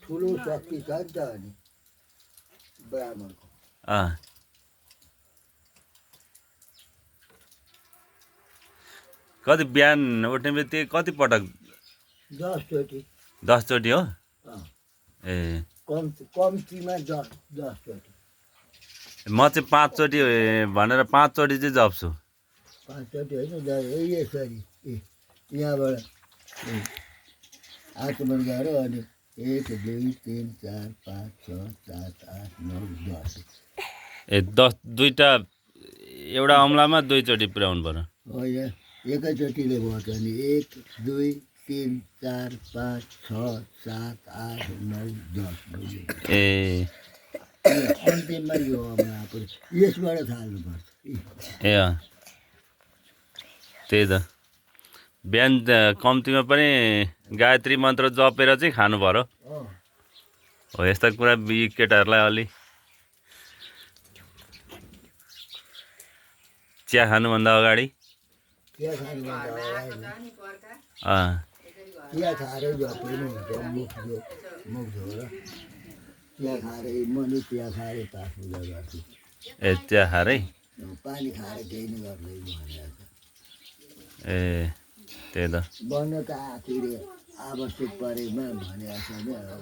ठुलो शक्ति छ नि त अनि ब्राह्मणको। कति बिहान उठ्ने बित्तिकै कति पटक? 10 चोटि। 10 चोटि हो? ए कम्तीमा 10 चोटि। म चाहिँ 5 चोटि भनेर 5 चोटि चाहिँ जप्छु। 5 चोटि होइन, यसरी यहाँबाट आचमन गरेर अनि 1 2 3 4 5 6 7 8 9 10। ए 10 दुईटा एउटा औँलामा 2 चोटि पुर्याउनु पर्यो। होइन, एकैचोटिले भयो त नि। 1 2 3 4 5 6 7 8 9 10। ए अन्तिममा यो औँला यसबाट थाल्नुपर्छ। ए त्यही त बिहान कम्तीमा पनि गायत्री मन्त्र जपेर चाहिँ खानु पर्यो हो। यस्ता कुरा केटाहरूलाई अलि चिया खानुभन्दा अगाडि चिया खाएरै जप्नु हुन्छ। मुख धोएर चिया खाएरै, म नि चिया खाएरै पाठ पूजा गर्छु। ए चिया खाएरै? पानी खाएर केही नै गर्दैन भनेर। ए त्यही त बन्न त आखिर आवश्यक परेमा भनेको छ नि अब।